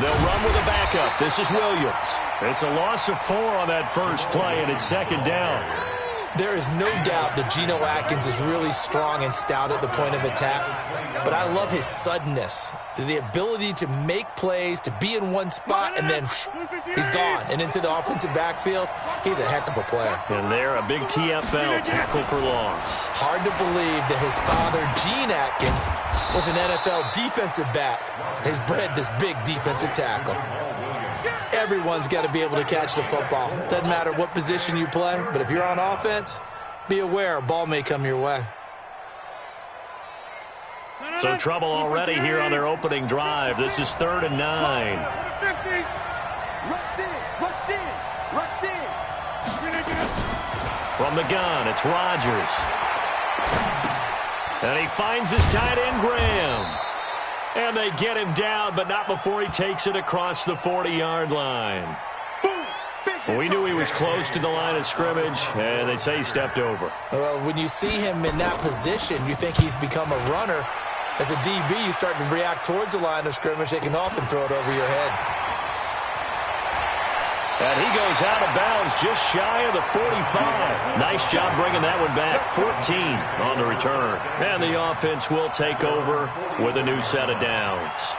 They'll run with a backup. This is Williams. It's a loss of 4 on that first play, and it's second down. There is no doubt that Geno Atkins is really strong and stout at the point of attack, but I love his suddenness, the ability to make plays, to be in one spot, and then he's gone. And into the offensive backfield, he's a heck of a player. And there, a big TFL, tackle for loss. Hard to believe that his father, Gene Atkins, was an NFL defensive back. Has bred this big defensive tackle. Everyone's got to be able to catch the football. Doesn't matter what position you play, but if you're on offense, be aware a ball may come your way. So trouble already here on their opening drive. This is 3rd and 9. From the gun, it's Rodgers. And he finds his tight end, Graham. And they get him down, but not before he takes it across the 40-yard line. We knew he was close to the line of scrimmage, and they say he stepped over. Well, when you see him in that position, you think he's become a runner. As a DB, you start to react towards the line of scrimmage, they can often throw it over your head. And he goes out of bounds just shy of the 45. Nice job bringing that one back. 14 on the return. And the offense will take over with a new set of downs.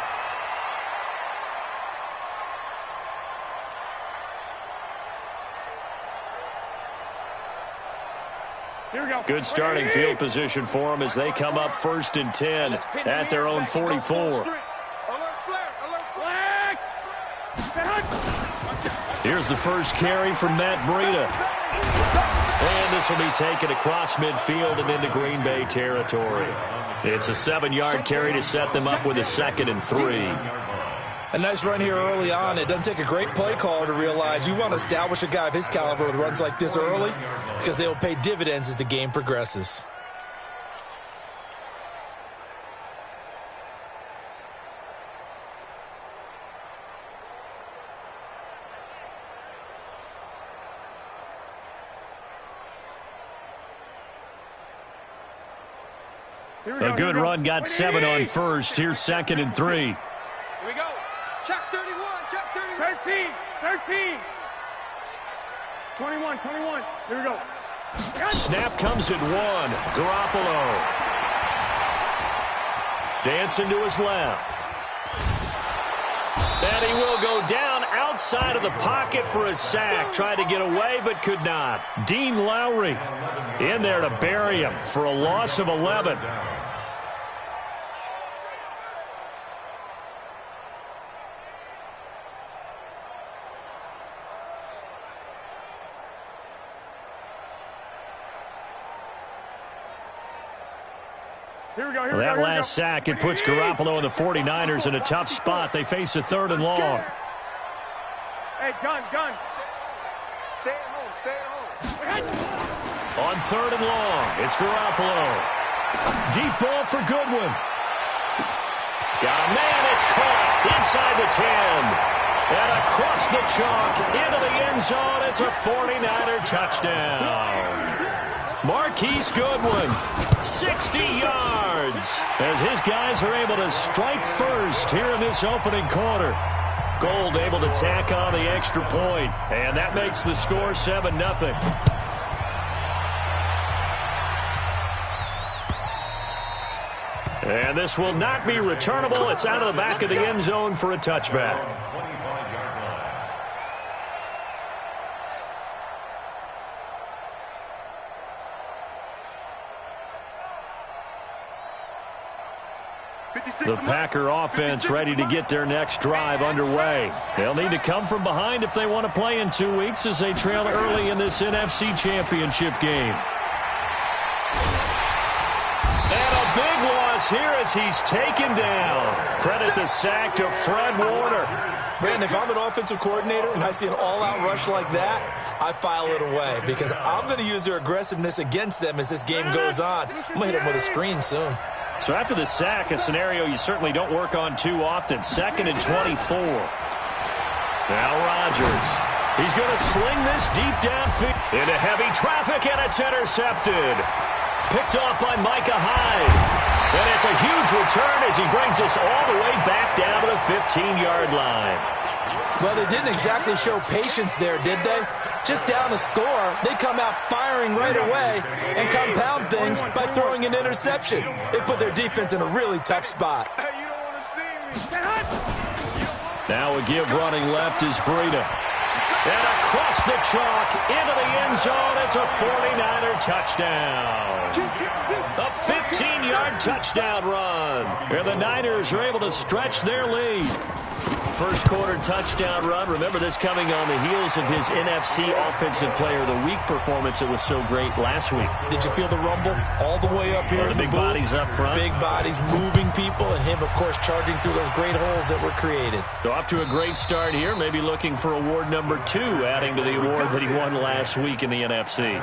Good starting field position for them as they come up 1st and 10 at their own 44. Here's the first carry from Matt Breida. And this will be taken across midfield and into Green Bay territory. It's a 7-yard carry to set them up with a 2nd and 3. A nice run here early on. It doesn't take a great play caller to realize you want to establish a guy of his caliber with runs like this early because they will pay dividends as the game progresses. A good run, got 7 on first. Here's 2nd and 3. Here we go. Check 31, check 31. 13. 21. Here we go. Snap comes at 1. Garoppolo. Dancing to his left. And he will go down outside of the pocket for a sack. Tried to get away, but could not. Dean Lowry in there to bury him for a loss of 11. That last sack, it puts Garoppolo and the 49ers in a tough spot. They face a 3rd and long. Hey, gun. Stay at home. On 3rd and long, it's Garoppolo. Deep ball for Goodwin. Got a man, it's caught inside the 10. And across the chalk, into the end zone, it's a 49er touchdown. Marquise Goodwin, 60 yards, as his guys are able to strike first here in this opening quarter. Gold able to tack on the extra point, and that makes the score 7-0. And this will not be returnable. It's out of the back of the end zone for a touchback. The Packer offense ready to get their next drive underway. They'll need to come from behind if they want to play in 2 weeks as they trail early in this NFC Championship game. And a big loss here as he's taken down. Credit the sack to Fred Warner. Brandon, if I'm an offensive coordinator and I see an all-out rush like that, I file it away because I'm going to use their aggressiveness against them as this game goes on. I'm going to hit them with a screen soon. So after the sack, a scenario you certainly don't work on too often. 2nd and 24. Now Rodgers. He's going to sling this deep downfield into heavy traffic, and it's intercepted. Picked off by Micah Hyde. And it's a huge return as he brings us all the way back down to the 15-yard line. Well, they didn't exactly show patience there, did they? Just down a score, they come out firing right away and compound things by throwing an interception. They put their defense in a really tough spot. Now a give running left is Breida. And across the chalk into the end zone, it's a 49er touchdown. A 15-yard touchdown run. And the Niners are able to stretch their lead. First quarter touchdown run. Remember, this coming on the heels of his NFC Offensive Player of the Week performance that was so great last week. Did you feel the rumble all the way up here? The big bodies up front. Big bodies moving people, and him, of course, charging through those great holes that were created. So off to a great start here. Maybe looking for award number 2, adding to the award that he won last week in the NFC.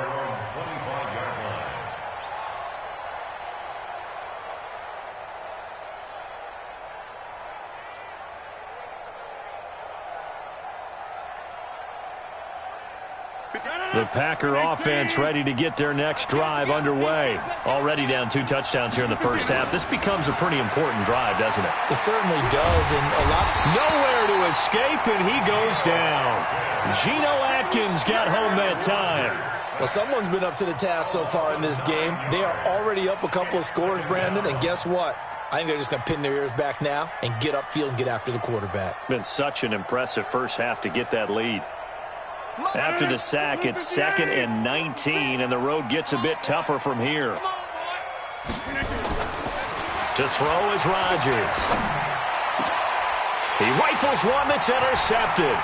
The Packer offense ready to get their next drive underway. Already down 2 touchdowns here in the first half. This becomes a pretty important drive, doesn't it? It certainly does, and a lot. Nowhere to escape, and he goes down. Geno Atkins got home that time. Well, someone's been up to the task so far in this game. They are already up a couple of scores, Brandon, and guess what? I think they're just going to pin their ears back now and get upfield and get after the quarterback. Been such an impressive first half to get that lead. After the sack, it's 2nd and 19, and the road gets a bit tougher from here. To throw is Rodgers. He rifles one that's intercepted.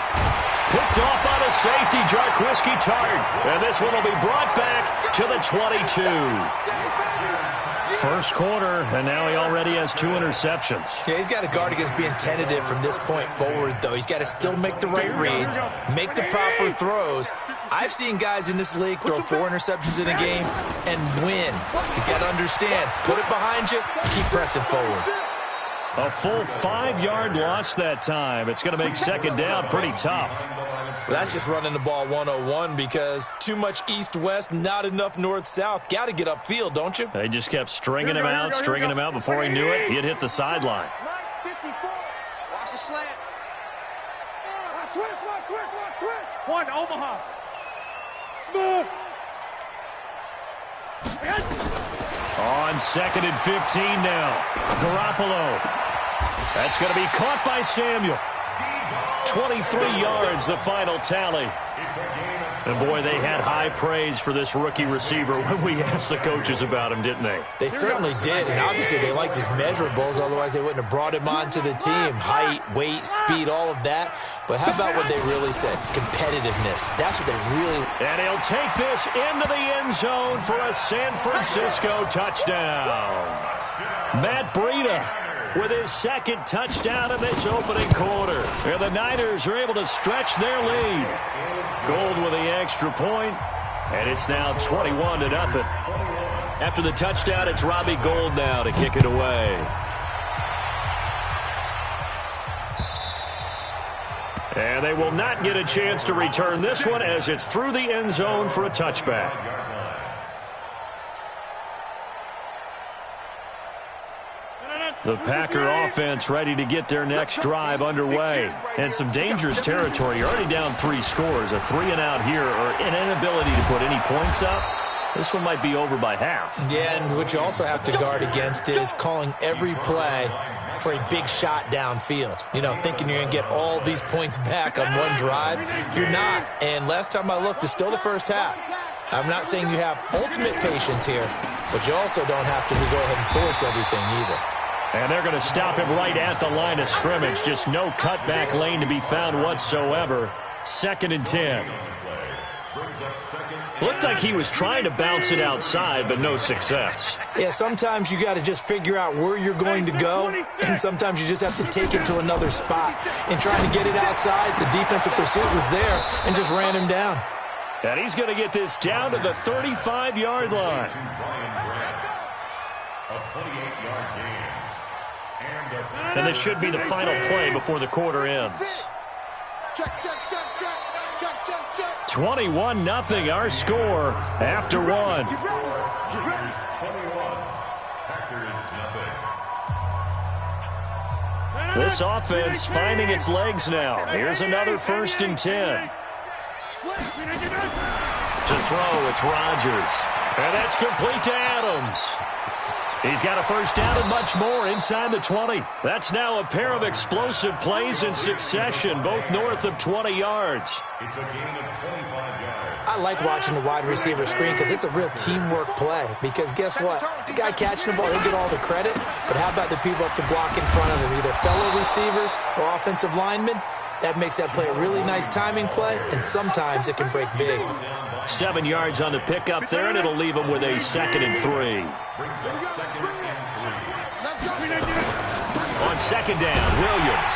Picked off by the safety, Jarquiski Tart. And this one will be brought back to the 22. First quarter, and now he already has 2 interceptions. Yeah, he's got to guard against being tentative from this point forward, though. He's got to still make the right reads, make the proper throws. I've seen guys in this league throw 4 interceptions in a game and win. He's got to understand, put it behind you, keep pressing forward. A full 5-yard loss that time. It's going to make second down pretty tough. Well, that's just running the ball 101 because too much east-west, not enough north-south. Got to get upfield, don't you? They just kept stringing him out before he knew it. He'd hit the sideline. Watch the slant. Switch. One, Omaha. Smooth. On 2nd and 15 now. Garoppolo. That's going to be caught by Samuel. 23 yards, the final tally. And, boy, they had high praise for this rookie receiver when we asked the coaches about him, didn't they? They certainly did, and obviously they liked his measurables. Otherwise, they wouldn't have brought him onto the team. Height, weight, speed, all of that. But how about what they really said? Competitiveness. That's what they really... And he'll take this into the end zone for a San Francisco touchdown. Matt Breida with his 2nd touchdown in this opening quarter. And the Niners are able to stretch their lead. Gold with the extra point, and it's now 21-0. After the touchdown, it's Robbie Gould now to kick it away. And they will not get a chance to return this one as it's through the end zone for a touchback. The Packer offense ready to get their next drive underway. And some dangerous territory. You're already down 3 scores. A 3-and-out here or an inability to put any points up. This one might be over by half. Yeah, and what you also have to guard against is calling every play for a big shot downfield. You know, thinking you're going to get all these points back on one drive. You're not. And last time I looked, it's still the first half. I'm not saying you have ultimate patience here, but you also don't have to go ahead and force everything either. And they're going to stop him right at the line of scrimmage. Just no cutback lane to be found whatsoever. 2nd and 10. Looked like he was trying to bounce it outside, but no success. Yeah, sometimes you got to just figure out where you're going to go, and sometimes you just have to take it to another spot. And trying to get it outside, the defensive pursuit was there and just ran him down. And he's going to get this down to the 35-yard line. A 28-yard gain. And this should be the final play before the quarter ends. Check. 21-0 our score after one. This offense finding its legs now. Here's another 1st and 10. To throw, it's Rodgers. And that's complete to Adams. He's got a 1st down and much more inside the 20. That's now a pair of explosive plays in succession, both north of 20 yards. It's a gain of 25 yards. I like watching the wide receiver screen because it's a real teamwork play. Because guess what? The guy catching the ball, he'll get all the credit. But how about the people up to block in front of him, either fellow receivers or offensive linemen? That makes that play a really nice timing play, and sometimes it can break big. 7 yards on the pickup there, and it'll leave him with a 2nd and 3. On 2nd down, Williams.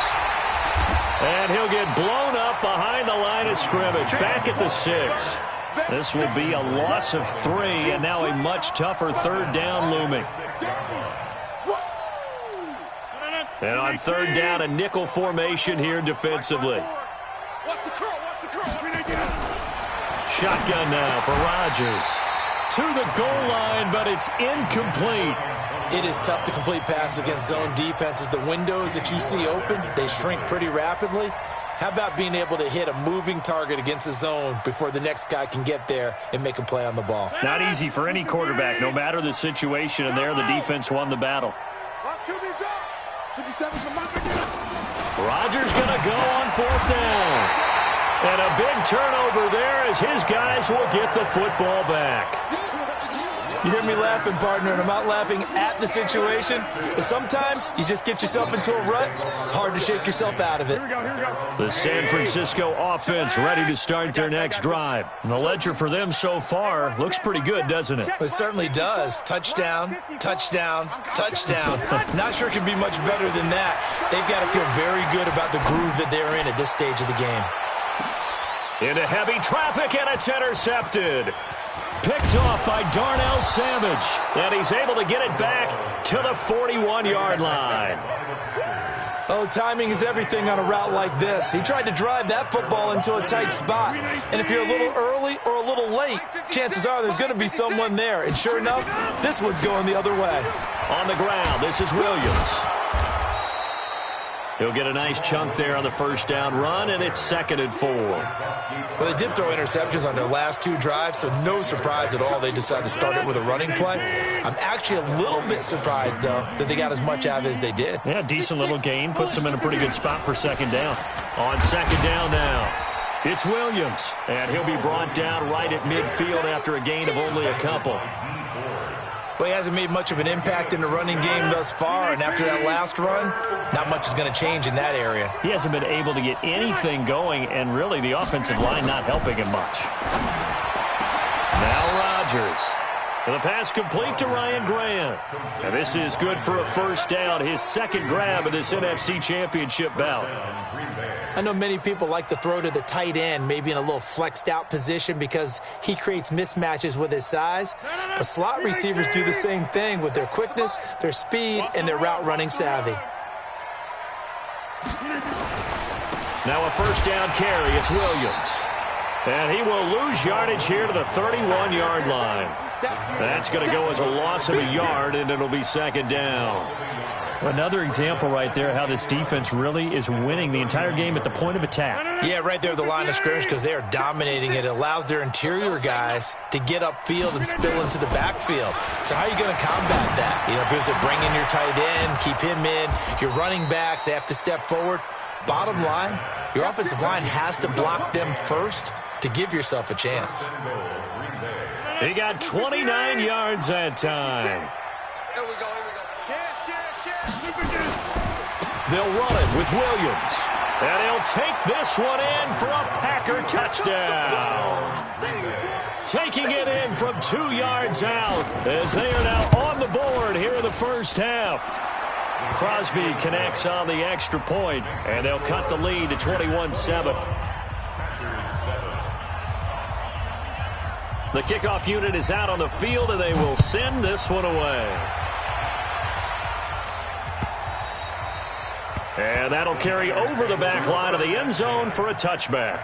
And he'll get blown up behind the line of scrimmage, back at the 6. This will be a loss of 3, and now a much tougher 3rd down looming. And on 3rd down, a nickel formation here defensively. Shotgun now for Rodgers. To the goal line, but it's incomplete. It is tough to complete passes against zone defenses. The windows that you see open, they shrink pretty rapidly. How about being able to hit a moving target against a zone before the next guy can get there and make a play on the ball? Not easy for any quarterback, no matter the situation, and there the defense won the battle. Rodgers going to go on 4th down. And a big turnover there as his guys will get the football back. You hear me laughing, partner, and I'm not laughing at the situation. But sometimes you just get yourself into a rut. It's hard to shake yourself out of it. The San Francisco offense ready to start their next drive. And the ledger for them so far looks pretty good, doesn't it? It certainly does. Touchdown, touchdown, touchdown. Not sure it can be much better than that. They've got to feel very good about the groove that they're in at this stage of the game. Into heavy traffic, and it's intercepted. Picked off by Darnell Savage, and he's able to get it back to the 41-yard line. Oh, timing is everything on a route like this. He tried to drive that football into a tight spot. And if you're a little early or a little late, chances are there's going to be someone there. And sure enough, this one's going the other way. On the ground, this is Williams. He'll get a nice chunk there on the 1st down run, and it's 2nd and 4. Well, they did throw interceptions on their last 2 drives, so no surprise at all they decided to start it with a running play. I'm actually a little bit surprised, though, that they got as much out of it as they did. Yeah, decent little gain. Puts them in a pretty good spot for 2nd down. On 2nd down now, it's Williams, and he'll be brought down right at midfield after a gain of only a couple. Well, he hasn't made much of an impact in the running game thus far, and after that last run, not much is going to change in that area. He hasn't been able to get anything going, and really the offensive line not helping him much. Now Rodgers. The pass complete to Ryan Grant. And this is good for a 1st down, his 2nd grab of this NFC Championship bout. I know many people like to throw to the tight end, maybe in a little flexed out position because he creates mismatches with his size. But slot receivers do the same thing with their quickness, their speed, and their route running savvy. Now a 1st down carry, it's Williams. And he will lose yardage here to the 31-yard line. That's going to go as a loss of a yard, and it'll be 2nd down. Another example right there how this defense really is winning the entire game at the point of attack. Yeah, right there at the line of scrimmage because they are dominating it. It allows their interior guys to get upfield and spill into the backfield. So how are you going to combat that? You know, because they bring in your tight end, keep him in. Your running backs, they have to step forward. Bottom line, your offensive line has to block them first to give yourself a chance. He got 29 yards that time. Here we go. They'll run it with Williams. And he'll take this one in for a Packer touchdown. Taking it in from 2 yards out as they are now on the board here in the 1st half. Crosby connects on the extra point, and they'll cut the lead to 21-7. The kickoff unit is out on the field, and they will send this one away. And that'll carry over the back line of the end zone for a touchback.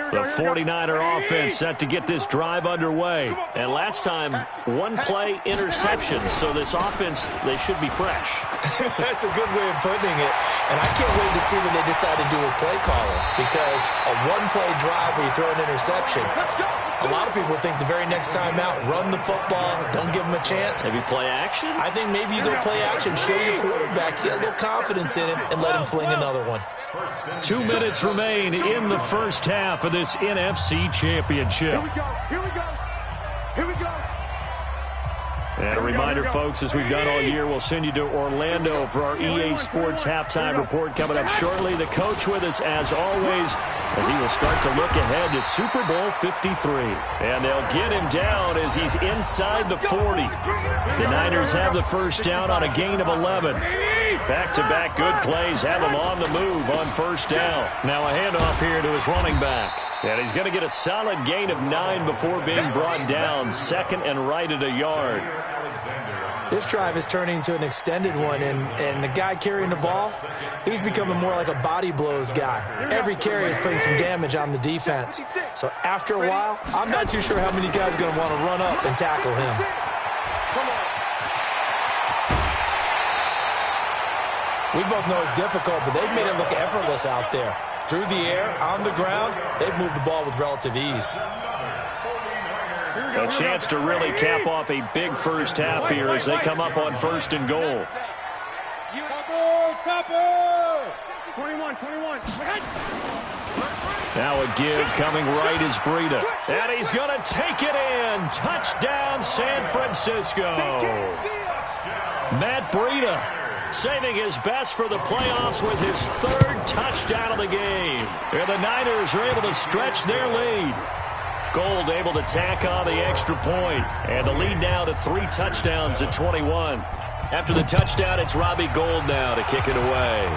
The 49er offense set to get this drive underway. And last time, one-play interception. So this offense, they should be fresh. That's a good way of putting it. And I can't wait to see what they decide to do with play calling. Because a one-play drive where you throw an interception, a lot of people think the very next time out, run the football, don't give them a chance. Maybe play action? I think maybe you go play action, show your quarterback, get a little confidence in him, and let him fling another one. 2 minutes remain in the first half of this NFC Championship. Here we go. Here we go. Here we go. And a reminder, folks, as we've done all year, we'll send you to Orlando for our EA Sports halftime report coming up shortly. The coach with us, as always, as he will start to look ahead to Super Bowl 53. And they'll get him down as he's inside the 40. The Niners have the first down on a gain of 11. Back-to-back good plays have him on the move on first down. Now a handoff here to his running back. And he's going to get a solid gain of 9 before being brought down. Second and right at a yard. This drive is turning into an extended one, and the guy carrying the ball, he's becoming more like a body blows guy. Every carry is putting some damage on the defense. So after a while, I'm not too sure how many guys are going to want to run up and tackle him. We both know it's difficult, but they've made it look effortless out there. Through the air, on the ground, they've moved the ball with relative ease. A chance to really cap off a big first half here as they come up on first and goal. Topper! 21. Now a give coming right is Breida. And he's going to take it in. Touchdown, San Francisco. Matt Breida saving his best for the playoffs with his third touchdown of the game. And the Niners are able to stretch their lead. Gold able to tack on the extra point. And the lead now to 3 touchdowns at 21. After the touchdown, it's Robbie Gould now to kick it away.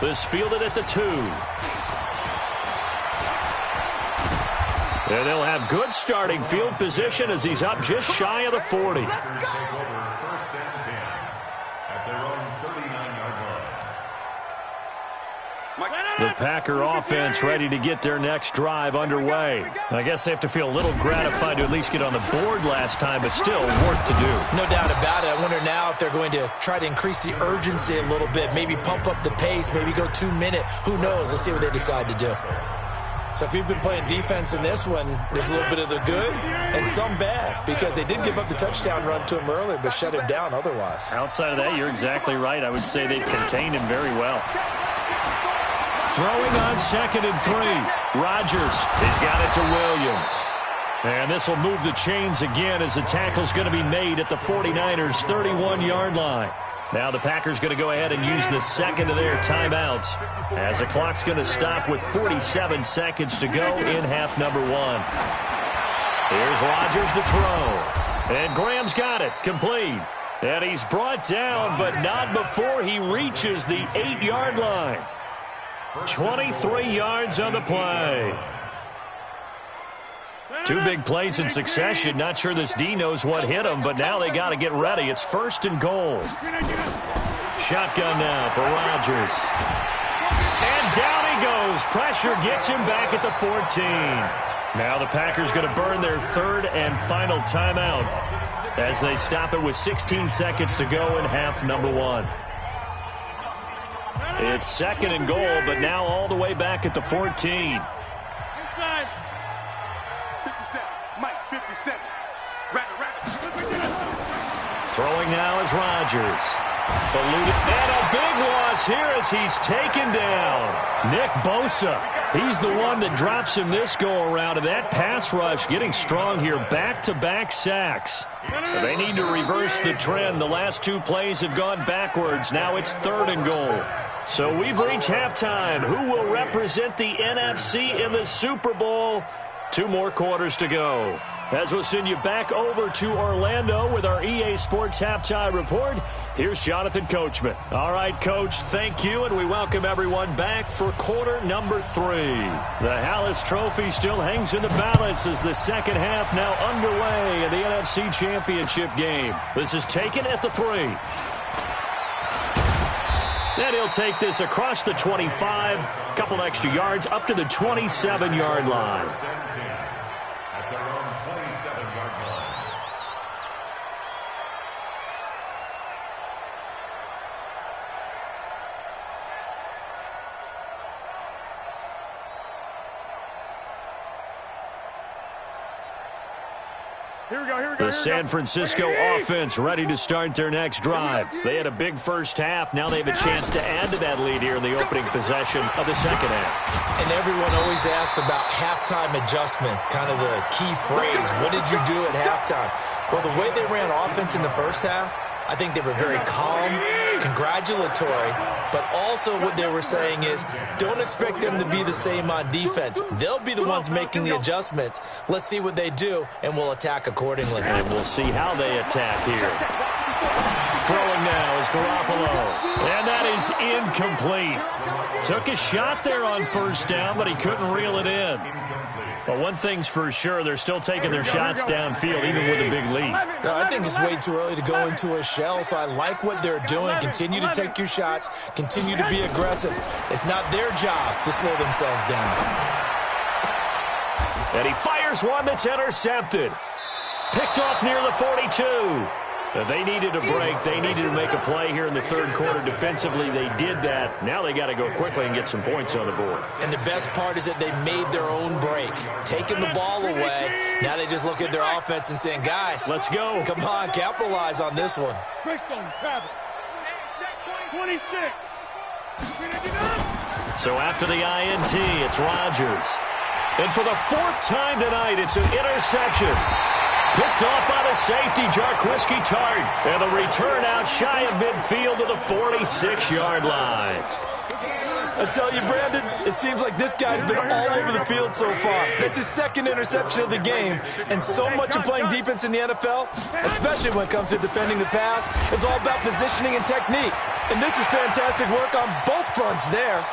This fielded at the 2. And they'll have good starting field position as he's up just shy of the 40. The Packer offense ready to get their next drive underway. I guess they have to feel a little gratified to at least get on the board last time, but still work to do. No doubt about it. I wonder now if they're going to try to increase the urgency a little bit, maybe pump up the pace, maybe go 2 minute. Who knows? Let's see what they decide to do. So if you've been playing defense in this one, there's a little bit of the good and some bad, because they did give up the touchdown run to him earlier, but shut him down otherwise. Outside of that, you're exactly right. I would say they've contained him very well. Throwing on 2nd and 3. Rodgers, he's got it to Williams. And this will move the chains again as the tackle's going to be made at the 49ers' 31-yard line. Now the Packers going to go ahead and use the second of their timeouts as the clock's going to stop with 47 seconds to go in half number 1. Here's Rodgers to throw. And Graham's got it, complete. And he's brought down, but not before he reaches the 8-yard line. 23 yards on the play. 2 big plays in succession. Not sure this D knows what hit him, but now they got to get ready. It's 1st and goal. Shotgun now for Rodgers. And down he goes. Pressure gets him back at the 14. Now the Packers going to burn their 3rd and final timeout as they stop it with 16 seconds to go in half number 1. It's 2nd and goal, but now all the way back at the 14. Inside. 57. Mike, 57. Throwing now is Rodgers. And a big loss here as he's taken down. Nick Bosa, he's the one that drops him this go-around. And that pass rush getting strong here. Back-to-back sacks. So they need to reverse the trend. The last 2 plays have gone backwards. Now it's 3rd and goal. So we've reached halftime. Who will represent the NFC in the Super Bowl? 2 more quarters to go. As we'll send you back over to Orlando with our EA Sports Halftime Report, here's Jonathan Coachman. All right, Coach, thank you, and we welcome everyone back for quarter number 3. The Hallis Trophy still hangs in the balance as the second half now underway in the NFC Championship game. This is taken at the 3. And he'll take this across the 25, a couple extra yards, up to the 27-yard line. The San Francisco offense ready to start their next drive. They had a big first half. Now they have a chance to add to that lead here in the opening possession of the second half. And everyone always asks about halftime adjustments, kind of the key phrase. What did you do at halftime? Well, the way they ran offense in the first half, I think they were very calm, congratulatory, but also what they were saying is don't expect them to be the same on defense. They'll be the ones making the adjustments. Let's see what they do, and we'll attack accordingly. And we'll see how they attack here. Throwing now is Garoppolo. And that is incomplete. Took a shot there on first down, but he couldn't reel it in. But one thing's for sure, they're still taking their shots downfield, even with a big lead. No, I think it's way too early to go into a shell, so I like what they're doing. Continue to take your shots. Continue to be aggressive. It's not their job to slow themselves down. And he fires one that's intercepted. Picked off near the 42. They needed a break. They needed to make a play here in the third quarter. Defensively, they did that. Now they got to go quickly and get some points on the board. And the best part is that they made their own break, taking the ball away. Now they just look at their offense and saying, guys, let's go. Come on, capitalize on this one. Greystone, travel. 26. So after the INT, it's Rodgers. And for the 4th time tonight, it's an interception. Picked off by the safety, Jarquiski Tart. And the return out shy of midfield to the 46-yard line. I tell you, Brandon, it seems like this guy's been all over the field so far. That's his 2nd interception of the game. And so much of playing defense in the NFL, especially when it comes to defending the pass, is all about positioning and technique. And this is fantastic work on both fronts there.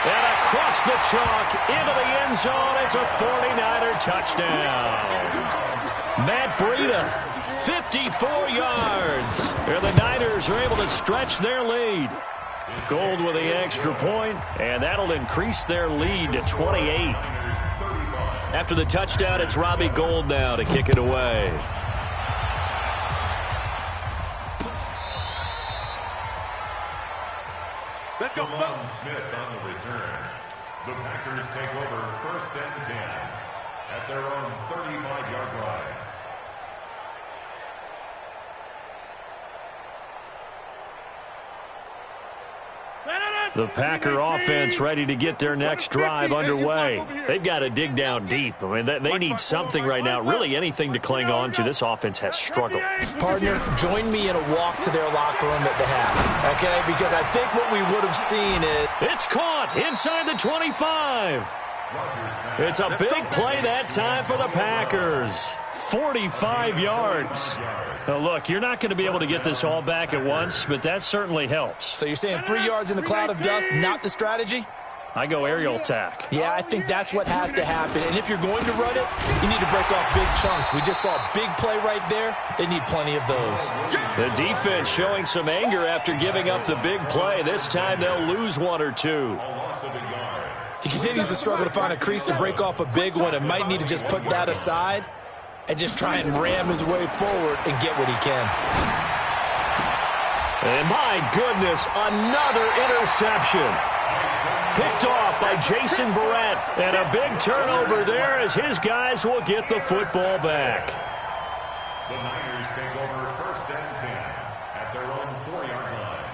And across the chalk, into the end zone, it's a 49er touchdown. Matt Breida, 54 yards. And the Niners are able to stretch their lead. Gold with the extra point, and that'll increase their lead to 28. After the touchdown, it's Robbie Gould now to kick it away. Let's go. Smith on the return. The Packers take over 1st and 10 at their own 35-yard line. The Packer offense ready to get their next drive underway. They've got to dig down deep. I mean, they need something right now, really anything to cling on to. This offense has struggled. Partner, join me in a walk to their locker room at the half, okay? Because I think what we would have seen is... It's caught inside the 25. It's a big play that time for the Packers. 45 yards. Now, look, you're not going to be able to get this all back at once, but that certainly helps. So you're saying 3 yards in the cloud of dust, not the strategy? I go aerial attack. Yeah, I think that's what has to happen. And if you're going to run it, you need to break off big chunks. We just saw a big play right there. They need plenty of those. The defense showing some anger after giving up the big play. This time they'll lose 1 or 2. He continues to struggle to find a crease to break off a big one and might need to just put that aside and just try and ram his way forward and get what he can. And my goodness, another interception. Picked off by Jason Verrett. And a big turnover there as his guys will get the football back. The Niners take over 1st and 10 at their own 4-yard line.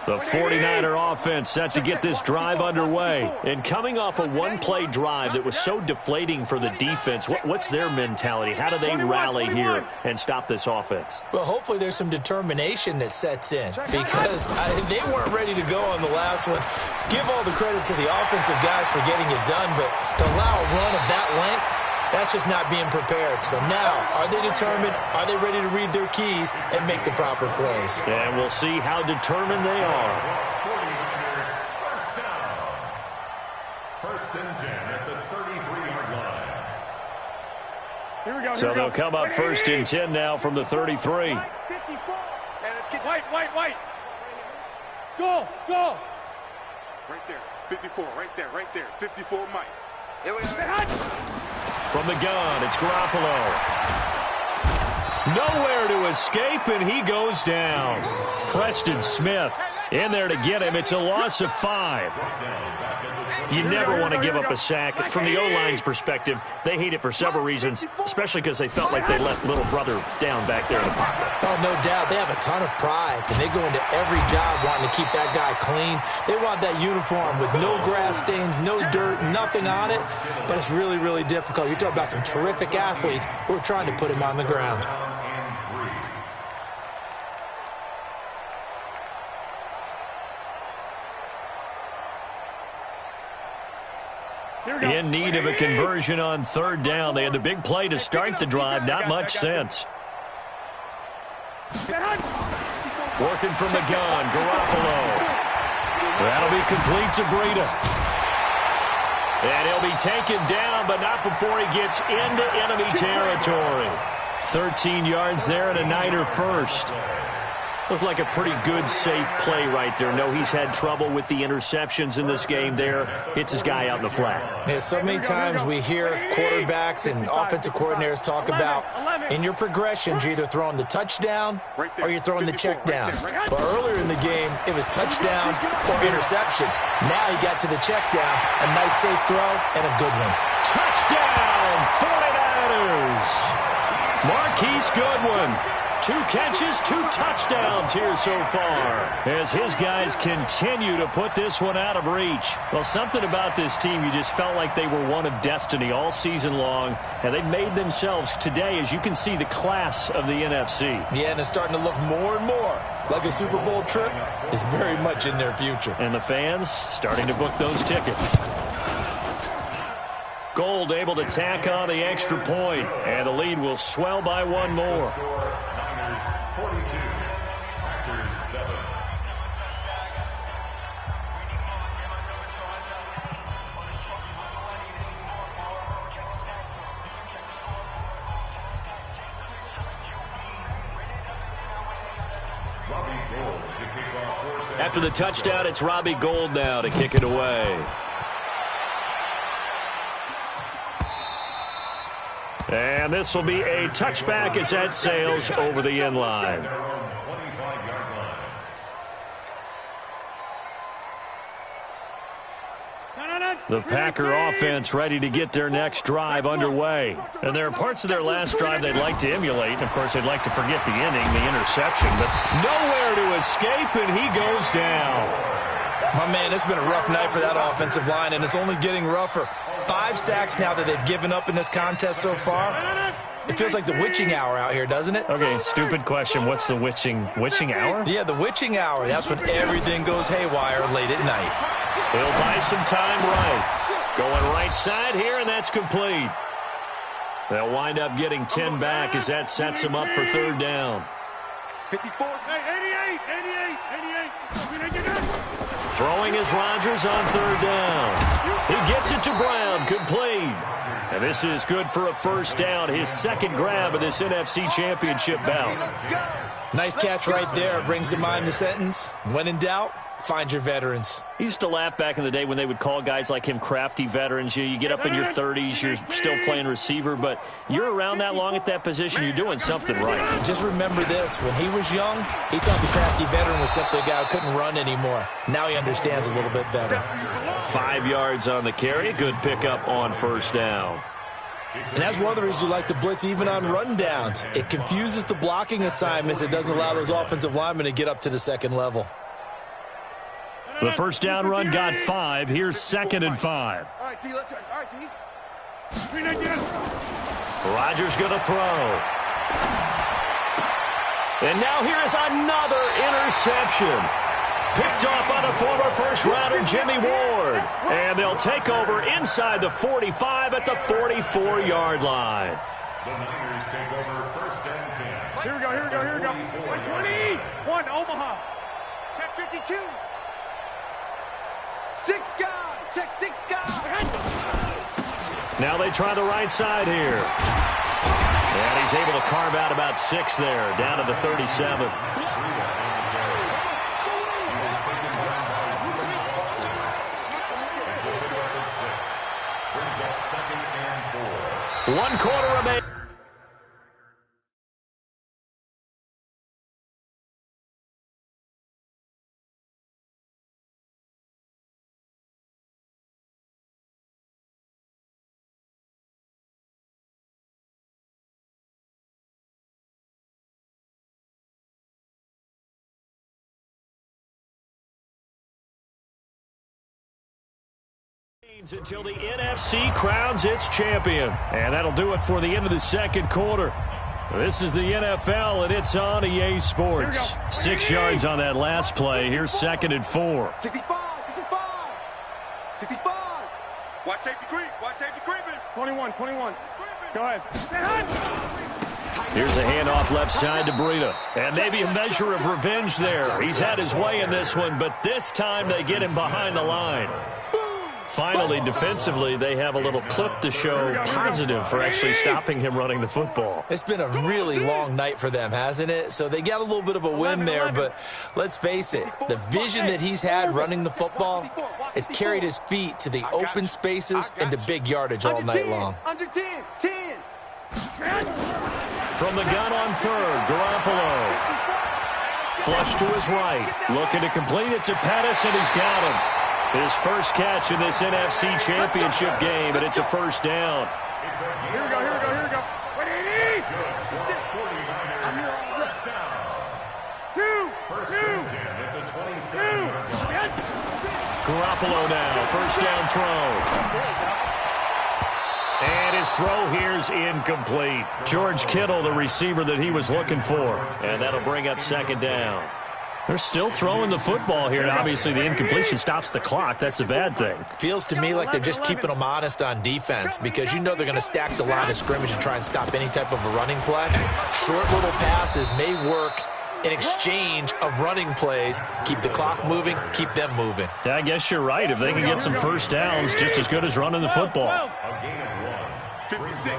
The 49er offense set to get this drive underway. And coming off a one-play drive that was so deflating for the defense, what's their mentality? How do they rally here and stop this offense? Well, hopefully there's some determination that sets in because they weren't ready to go on the last one. Give all the credit to the offensive guys for getting it done, but to allow a run of that length, that's just not being prepared. So now, are they determined? Are they ready to read their keys and make the proper plays? And we'll see how determined they are. First and 10 at the 33-yard line. Here we go. So they'll come up first and 10 now from the 33. 54. And let's get white. Go. Right there. 54. Right there. 54, Mike. Here we go. From the gun, it's Garoppolo. Nowhere to escape, and he goes down. Preston Smith in there to get him. It's a loss of 5. You never want to give up a sack. From the O-line's perspective, they hate it for several reasons, especially because they felt like they left little brother down back there in the pocket. Oh, no doubt. They have a ton of pride, and they go into every job wanting to keep that guy clean. They want that uniform with no grass stains, no dirt, nothing on it, but it's really, really difficult. You're talking about some terrific athletes who are trying to put him on the ground. In need of a conversion on third down. They had the big play to start the drive. Not much sense. Working from the gun, Garoppolo. That'll be complete to Breida. And he'll be taken down, but not before he gets into enemy territory. 13 yards there and a Niner first. Looked like a pretty good, safe play right there. No, he's had trouble with the interceptions in this game there. Hits his guy out in the flat. Yeah, so many times we hear quarterbacks and offensive coordinators talk about in your progressions, you're either throwing the touchdown or you're throwing the check down. But earlier in the game, it was touchdown or interception. Now he got to the check down, a nice safe throw, and a good one. Touchdown, 49ers! Marquise Goodwin. 2 catches, 2 touchdowns here so far as his guys continue to put this one out of reach. Well, something about this team, you just felt like they were one of destiny all season long, and they made themselves today, as you can see, the class of the NFC. Yeah, and it's starting to look more and more like a Super Bowl trip is very much in their future. And the fans starting to book those tickets. Gold able to tack on the extra point, and the lead will swell by 1 more. 42, Packers 7. After the touchdown, it's Robbie Gould now to kick it away. And this will be a touchback as that sails over the end line. The Packer offense ready to get their next drive underway. And there are parts of their last drive they'd like to emulate. And, of course, they'd like to forget the inning, the interception. But nowhere to escape, and he goes down. My man, it's been a rough night for that offensive line, and it's only getting rougher. 5 sacks now that they've given up in this contest so far. It feels like the witching hour out here, doesn't it? Okay, stupid question. What's the witching hour? Yeah, the witching hour. That's when everything goes haywire late at night. He'll buy some time right. Going right side here, and that's complete. They'll wind up getting 10 back as that sets them up for third down. 54. 88. Throwing is Rodgers on third down. He gets it to Brown, complete. And this is good for a first down, his second grab of this NFC Championship bout. Nice catch right there. Brings to mind the sentence, when in doubt, find your veterans. He used to laugh back in the day when they would call guys like him crafty veterans. You get up in your 30s, you're still playing receiver, but you're around that long at that position, you're doing something right. Just remember this, when he was young, he thought the crafty veteran was simply a guy who couldn't run anymore. Now he understands a little bit better. 5 yards on the carry, good pickup on first down. And that's one of the reasons you like to blitz even on rundowns. It confuses the blocking assignments. It doesn't allow those offensive linemen to get up to the second level. The first down run got 5. Here's 2nd and 5. All right, D, let's turn. All right, D. Rodgers going to throw. And now here's another interception. Picked off by the former first-rounder Jimmy Ward. And they'll take over inside the 45 at the 44-yard line. The Niners take over 1st and 10. Here we go. 121, Omaha. Check 52. 6 guys. Check 6 guys. Now they try the right side here. And he's able to carve out about 6 there, down to the 37. One quarter remaining. Until the NFC crowns its champion. And that'll do it for the end of the second quarter. This is the NFL, and it's on EA Sports. 6 yards on that last play. Here's 2nd and 4. 65. Watch safety creeping. 21. Go ahead. Here's a handoff left side to Breida. And maybe a measure of revenge there. He's had his way in this one, but this time they get him behind the line. Finally, defensively, they have a little clip to show positive for actually stopping him running the football. It's been a really long night for them, hasn't it? So they got a little bit of a win there, but let's face it, the vision that he's had running the football has carried his feet to the open spaces and to big yardage all night long. Under 10. From the gun on 3rd, Garoppolo. Flush to his right. Looking to complete it to Pettis, and he's got him. His first catch in this NFC Championship game, and it's a first down. Here we go. What do you need? I'm here all this. First and 10 at the 27-yard line. Garoppolo now, first down throw. And his throw here's incomplete. George Kittle, the receiver that he was looking for. And that'll bring up 2nd down. They're still throwing the football here, and obviously the incompletion stops the clock. That's a bad thing. Feels to me like they're just keeping them honest on defense because you know they're going to stack the line of scrimmage and try and stop any type of a running play. Short little passes may work in exchange of running plays. Keep the clock moving, keep them moving. Yeah, I guess you're right. If they can get some first downs, just as good as running the football. A gain of 1. 56.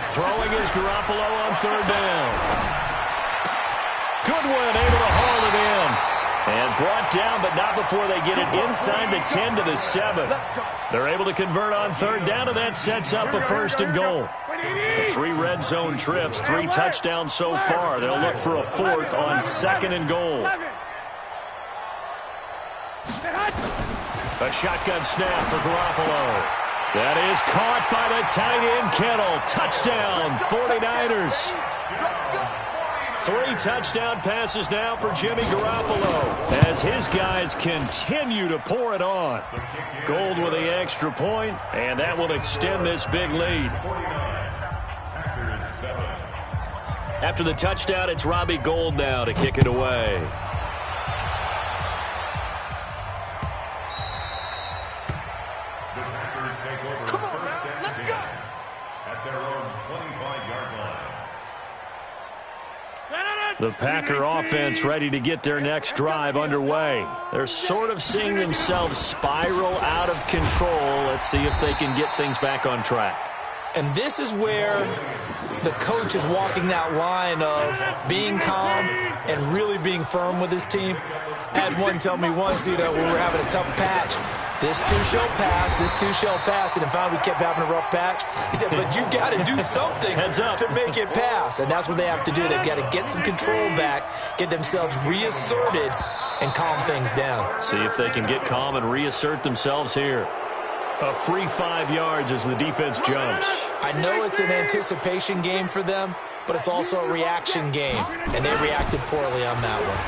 Throwing is Garoppolo on 3rd down. Goodwin able to haul it in. And brought down, but not before they get it inside the 10 to the 7. They're able to convert on 3rd down, and that sets up a 1st and goal. The 3 red zone trips, 3 touchdowns so far. They'll look for a 4th on 2nd and goal. A shotgun snap for Garoppolo. That is caught by the tight end Kittle. Touchdown, 49ers. 3 touchdown passes now for Jimmy Garoppolo as his guys continue to pour it on. Gold with the extra point, and that will extend this big lead. After the touchdown, it's Robbie Gould now to kick it away. The Packers take over 1st and 10 at their own 25-yard line. The Packer offense ready to get their next drive underway. They're sort of seeing themselves spiral out of control. Let's see if they can get things back on track. And this is where the coach is walking that line of being calm and really being firm with his team. Had one tell me once, when we were having a tough patch, this too shall pass, this too shall pass. And then finally we kept having a rough patch. He said, but you got to do something to make it pass. And that's what they have to do. They've got to get some control back, get themselves reasserted, and calm things down. See if they can get calm and reassert themselves here. A free 5 yards as the defense jumps. I know it's an anticipation game for them, but it's also a reaction game, and they reacted poorly on that one.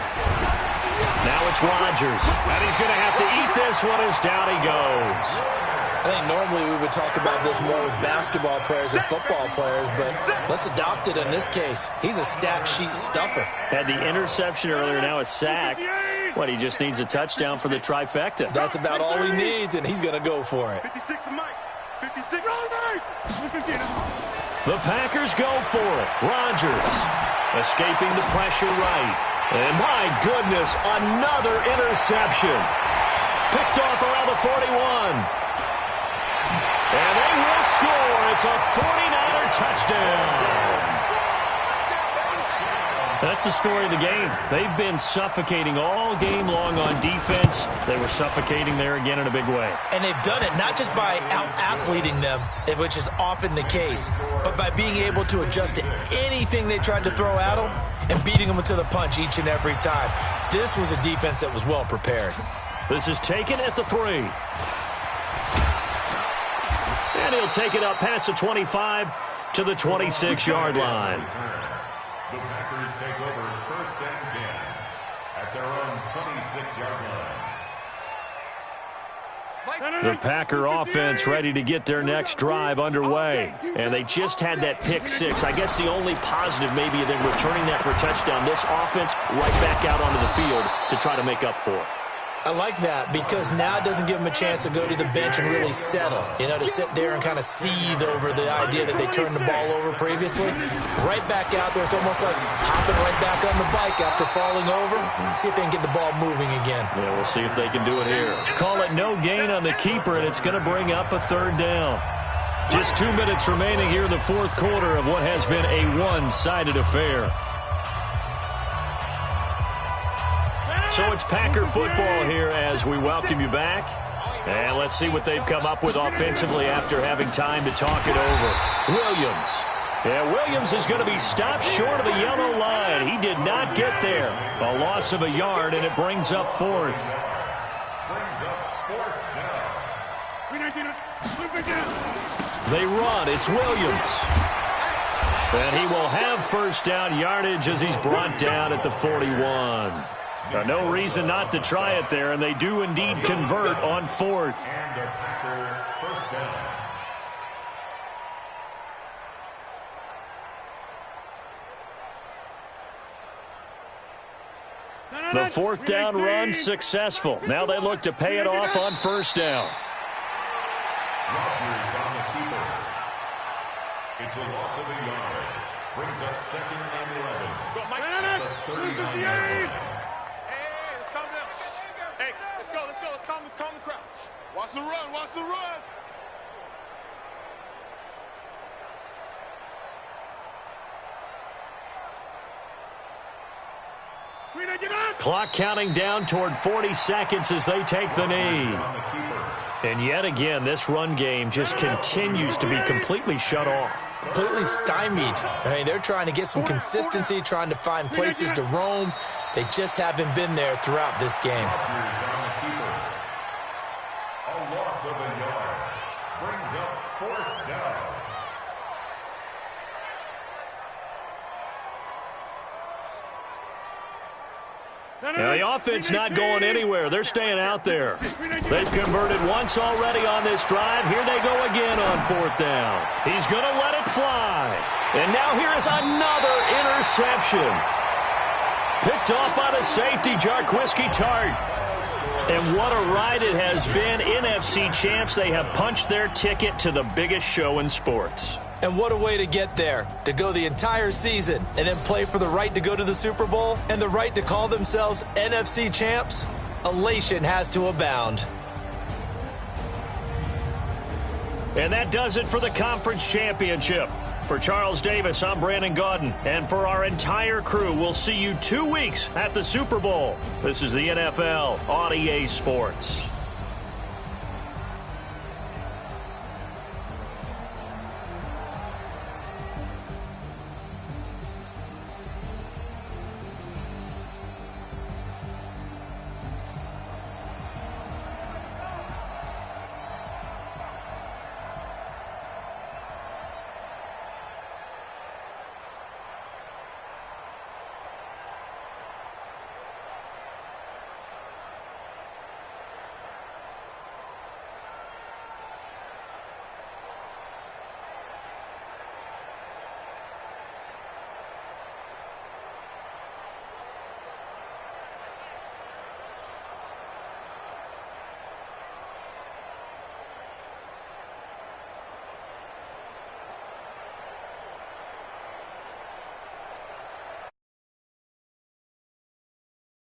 Now it's Rodgers, and he's going to have to eat this one as down he goes. I think normally we would talk about this more with basketball players and football players, but let's adopt it in this case. He's a stat sheet stuffer. Had the interception earlier, now a sack. What, he just needs a touchdown for the trifecta. That's about all he needs, and he's going to go for it. 56 to Mike. 56. The Packers go for it. Rodgers escaping the pressure right. And my goodness, another interception. Picked off around the 41. And they will score. It's a 49er touchdown. That's the story of the game. They've been suffocating all game long on defense. They were suffocating there again in a big way. And they've done it not just by out-athleting them, which is often the case, but by being able to adjust to anything they tried to throw at them and beating them to the punch each and every time. This was a defense that was well prepared. This is taken at the 3. And he'll take it up past the 25 to the 26-yard line. The Packers take over 1st and 10 at their own 26-yard line. The Packer offense ready to get their next drive underway. And they just had that pick 6. I guess the only positive maybe of them returning that for a touchdown. This offense right back out onto the field to try to make up for it. I like that because now it doesn't give them a chance to go to the bench and really settle, to sit there and kind of seethe over the idea that they turned the ball over previously. Right back out there, it's almost like hopping right back on the bike after falling over. See if they can get the ball moving again. Yeah, we'll see if they can do it here. Call it no gain on the keeper, and it's going to bring up a 3rd down. Just 2 minutes remaining here in the 4th quarter of what has been a one-sided affair. So it's Packer football here as we welcome you back. And let's see what they've come up with offensively after having time to talk it over. Williams. Yeah, Williams is going to be stopped short of the yellow line. He did not get there. A loss of a yard, and it brings up 4th. They run. It's Williams. And he will have 1st down yardage as he's brought down at the 41. No reason not to try it there, and they do indeed convert on 4th. And a Packer 1st down. The 4th down run successful. Now they look to pay it off on 1st down. Rodgers on the keeper. It's a loss of a yard. Brings up 2nd and 11. At the 39-yard line. Calm the crouch. Watch the run. Watch the run. Clock counting down toward 40 seconds as they take the knee. And yet again, this run game just continues to be completely shut off. Completely stymied. They're trying to get some consistency, trying to find places to roam. They just haven't been there throughout this game. A loss of a yard. Brings up 4th down. Now, the offense not going anywhere. They're staying out there. They've converted once already on this drive. Here they go again on 4th down. He's going to let it fly. And now here is another interception. Picked off by the safety, Jarquiski Tart. And what a ride it has been. NFC champs, they have punched their ticket to the biggest show in sports. And what a way to get there, to go the entire season and then play for the right to go to the Super Bowl and the right to call themselves NFC champs. Elation has to abound. And that does it for the conference championship. For Charles Davis, I'm Brandon Gaudin. And for our entire crew, we'll see you 2 weeks at the Super Bowl. This is the NFL on EA Sports.